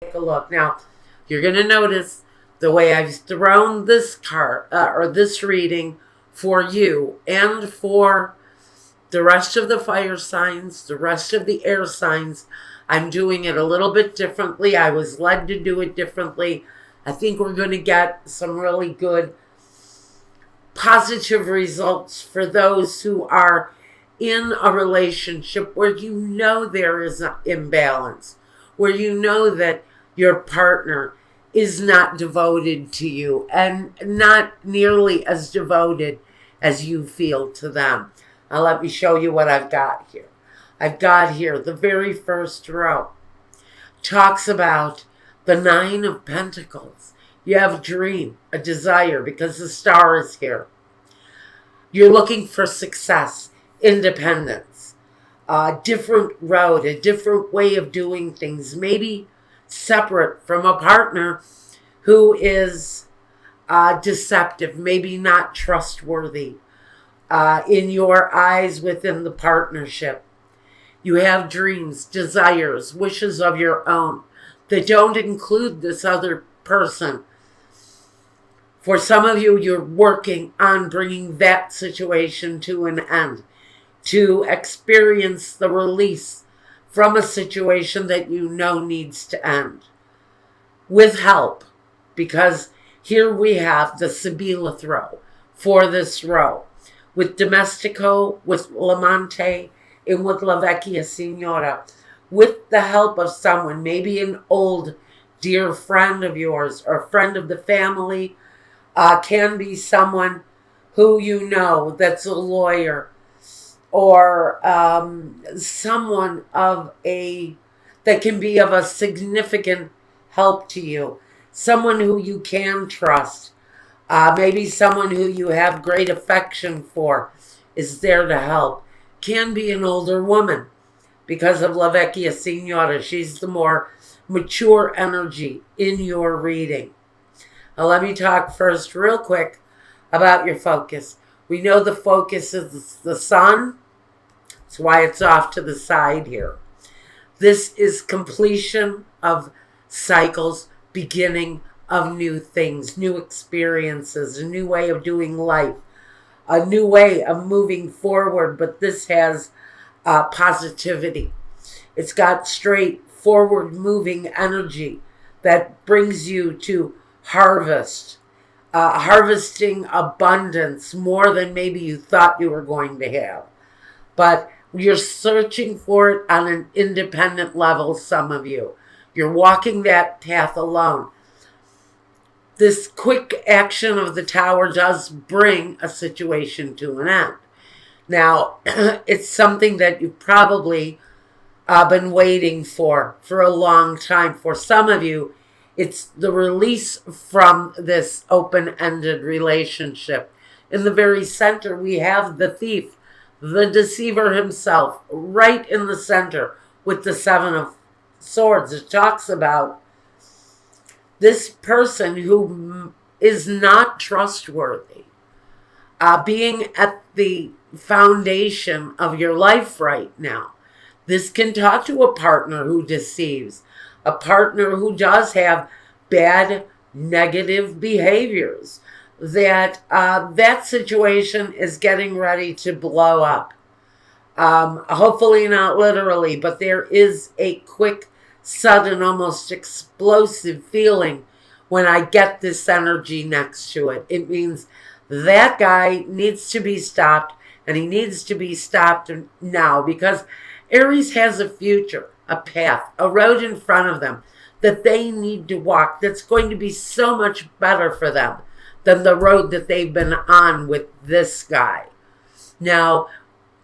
Take a look. Now, you're going to notice the way I've thrown this card or this reading for you and for the rest of the fire signs, the rest of the air signs. I'm doing it a little bit differently. I was led to do it differently. I think we're going to get some really good positive results for those who are in a relationship where you know there is an imbalance, where you know that your partner is not devoted to you and not nearly as devoted as you feel to them. Now let me show you what I've got here. I've got here the very first row. Talks about the Nine of Pentacles. You have a dream, a desire, because the star is here. You're looking for success, independence, a different road, a different way of doing things, maybe separate from a partner who is deceptive, maybe not trustworthy in your eyes within the partnership. You have dreams, desires, wishes of your own that don't include this other person. For some of you, you're working on bringing that situation to an end, to experience the release from a situation that you know needs to end. With help, because here we have the Sibila throw for this row. With Domestico, with Lamante, and with La Vecchia Signora. With the help of someone, maybe an old dear friend of yours or a friend of the family, can be someone who you know that's a lawyer or someone that can be of a significant help to you, someone who you can trust, maybe someone who you have great affection for is there to help. Can be an older woman because of La Vecchia Signora. She's the more mature energy in your reading. Now let me talk first real quick about your focus. We know the focus is the sun. That's why it's off to the side here. This is completion of cycles, beginning of new things, new experiences, a new way of doing life, a new way of moving forward. But this has positivity. It's got straight forward moving energy that brings you to harvesting abundance, more than maybe you thought you were going to have. But you're searching for it on an independent level, some of you. You're walking that path alone. This quick action of the Tower does bring a situation to an end. Now, it's something that you've probably been waiting for a long time. For some of you, it's the release from this open-ended relationship. In the very center, we have the thief, the deceiver himself, right in the center with the Seven of Swords. It talks about this person who is not trustworthy, being at the foundation of your life right now. This can talk to a partner who deceives, a partner who does have bad, negative behaviors, that that situation is getting ready to blow up. Hopefully not literally, but there is a quick, sudden, almost explosive feeling when I get this energy next to it. It means that guy needs to be stopped, and he needs to be stopped now, because Aries has a future, a path, a road in front of them that they need to walk that's going to be so much better for them than the road that they've been on with this guy. Now,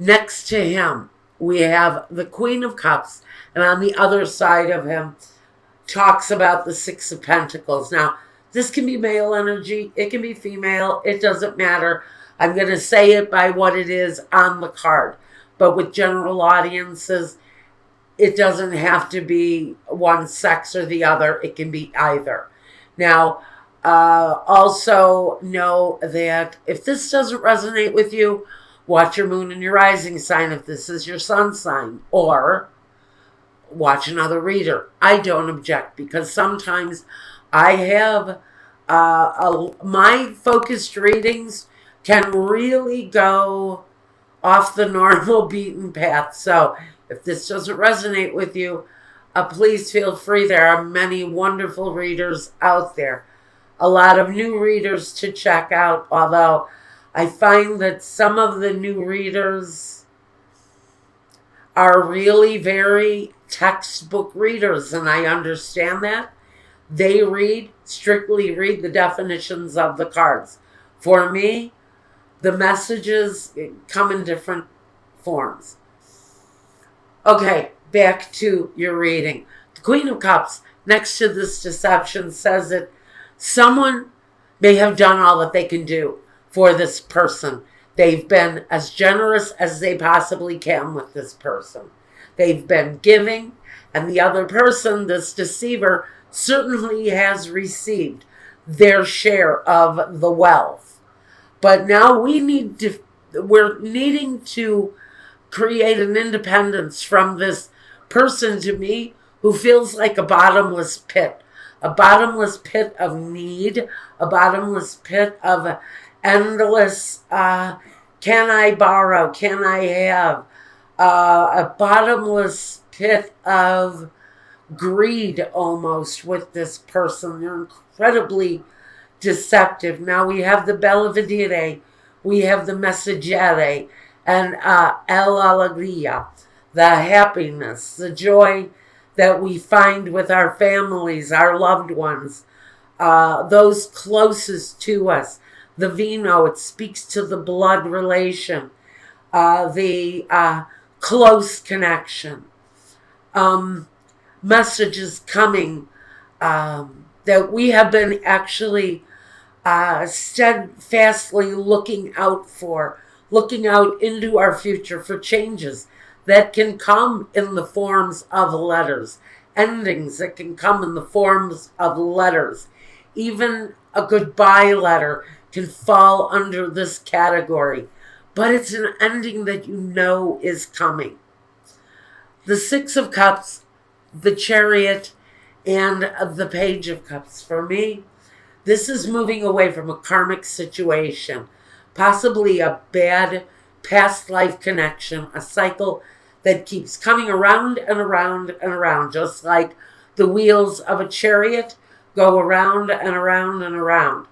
next to him, we have the Queen of Cups, and on the other side of him talks about the Six of Pentacles. Now, this can be male energy, it can be female, it doesn't matter. I'm going to say it by what it is on the card. But with general audiences, it doesn't have to be one sex or the other. It can be either. Now, also know that if this doesn't resonate with you, watch your moon and your rising sign if this is your sun sign. Or watch another reader. I don't object, because sometimes I have my focused readings can really go off the normal beaten path. So if this doesn't resonate with you, please feel free. There are many wonderful readers out there. A lot of new readers to check out, although I find that some of the new readers are really very textbook readers, and I understand that. They strictly read the definitions of the cards. For me, the messages come in different forms. Okay, back to your reading. The Queen of Cups, next to this deception, says that someone may have done all that they can do for this person. They've been as generous as they possibly can with this person. They've been giving, and the other person, this deceiver, certainly has received their share of the wealth. But now we're needing to create an independence from this person, to me, who feels like a bottomless pit of need, a bottomless pit of endless, can I borrow, can I have, a bottomless pit of greed almost with this person. They're incredibly deceptive. Now we have the Belvedere, we have the Messaggere, and El Alegría, the happiness, the joy that we find with our families, our loved ones, those closest to us. The vino, it speaks to the blood relation, the close connection. Messages coming that we have been actually steadfastly looking out into our future for changes that can come in the forms of letters, endings that can come in the forms of letters. Even a goodbye letter can fall under this category, but it's an ending that you know is coming. The Six of Cups, the Chariot, and the Page of Cups. For me, this is moving away from a karmic situation, possibly a bad past life connection, a cycle that keeps coming around and around and around, just like the wheels of a chariot go around and around and around.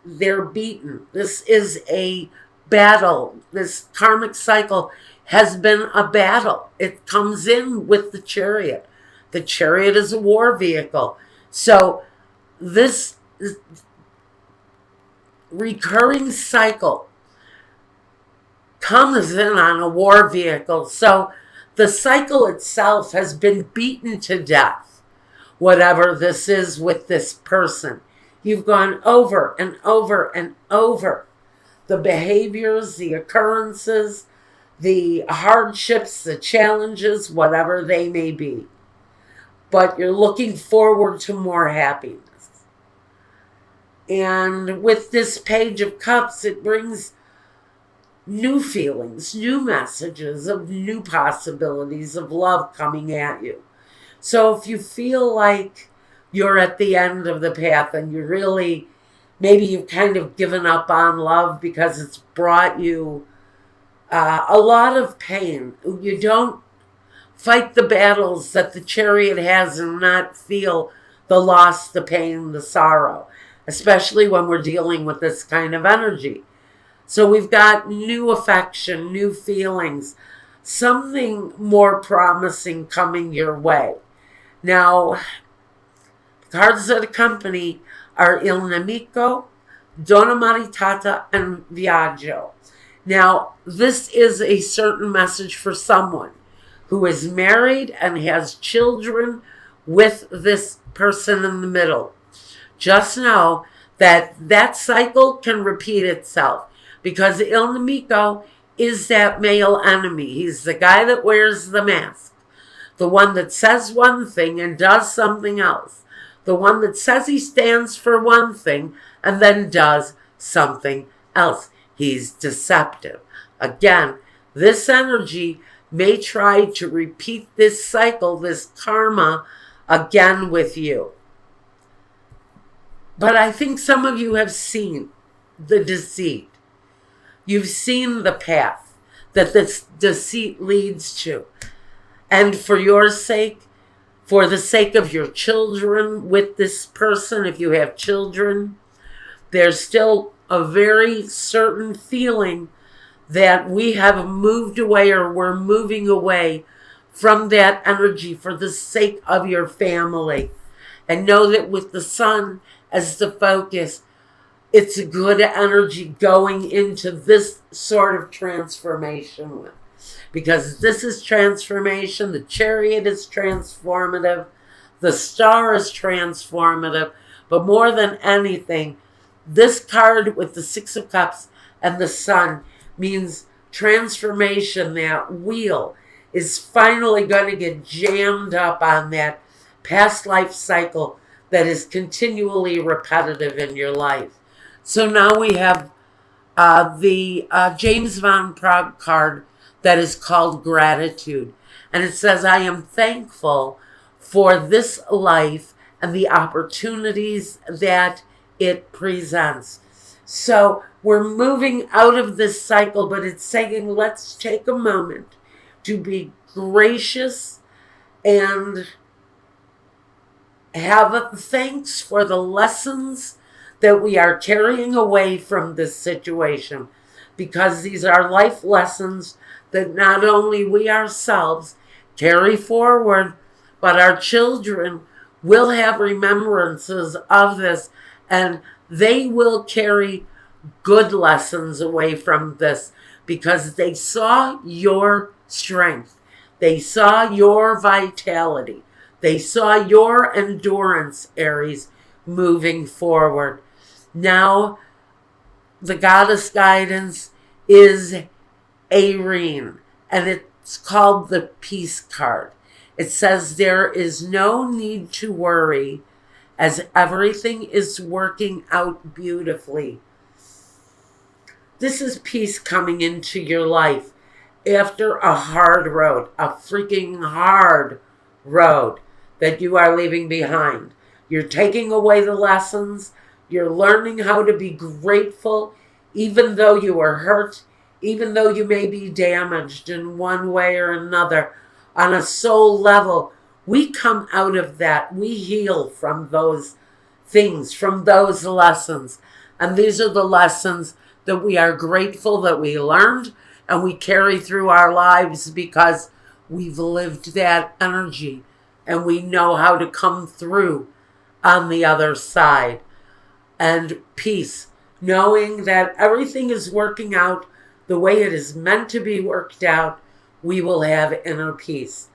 They're beaten. This is a battle. This karmic cycle has been a battle. It comes in with the Chariot. The Chariot is a war vehicle. So this recurring cycle comes in on a war vehicle. So the cycle itself has been beaten to death, whatever this is with this person. You've gone over and over and over the behaviors, the occurrences, the hardships, the challenges, whatever they may be. But you're looking forward to more happiness. And with this Page of Cups, it brings new feelings, new messages of new possibilities of love coming at you. So if you feel like you're at the end of the path and you really, maybe you've kind of given up on love because it's brought you a lot of pain. You don't fight the battles that the Chariot has and not feel the loss, the pain, the sorrow, especially when we're dealing with this kind of energy. So we've got new affection, new feelings, something more promising coming your way. Now, cards that accompany are Il Nemico, Donna Maritata, and Viaggio. Now, this is a certain message for someone who is married and has children with this person in the middle. Just know that that cycle can repeat itself, because Il Nemico is that male enemy. He's the guy that wears the mask, the one that says one thing and does something else, the one that says he stands for one thing and then does something else. He's deceptive. Again, this energy may try to repeat this cycle, this karma, again with you. But I think some of you have seen the deceit. You've seen the path that this deceit leads to. And for your sake, for the sake of your children with this person, if you have children, there's still a very certain feeling that we have moved away, or we're moving away from that energy for the sake of your family. And know that with the sun as the focus, it's a good energy going into this sort of transformation. Because this is transformation. The Chariot is transformative. The Star is transformative. But more than anything, this card with the Six of Cups and the Sun means transformation. That wheel is finally going to get jammed up on that past life cycle that is continually repetitive in your life. So now we have the James Van Praagh card that is called Gratitude. And it says, I am thankful for this life and the opportunities that it presents. So we're moving out of this cycle, but it's saying, let's take a moment to be gracious and have thanks for the lessons that we are carrying away from this situation. Because these are life lessons that not only we ourselves carry forward, but our children will have remembrances of this, and they will carry good lessons away from this because they saw your strength. They saw your vitality. They saw your endurance, Aries, moving forward. Now, the goddess guidance is Aries, and it's called the Peace card. It says there is no need to worry as everything is working out beautifully. This is peace coming into your life after a hard road, a freaking hard road that you are leaving behind. You're taking away the lessons. You're learning how to be grateful, even though you were hurt, even though you may be damaged in one way or another. On a soul level, we come out of that. We heal from those things, from those lessons. And these are the lessons that we are grateful that we learned and we carry through our lives because we've lived that energy and we know how to come through on the other side. And peace, knowing that everything is working out the way it is meant to be worked out, we will have inner peace.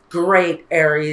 Great, Aries.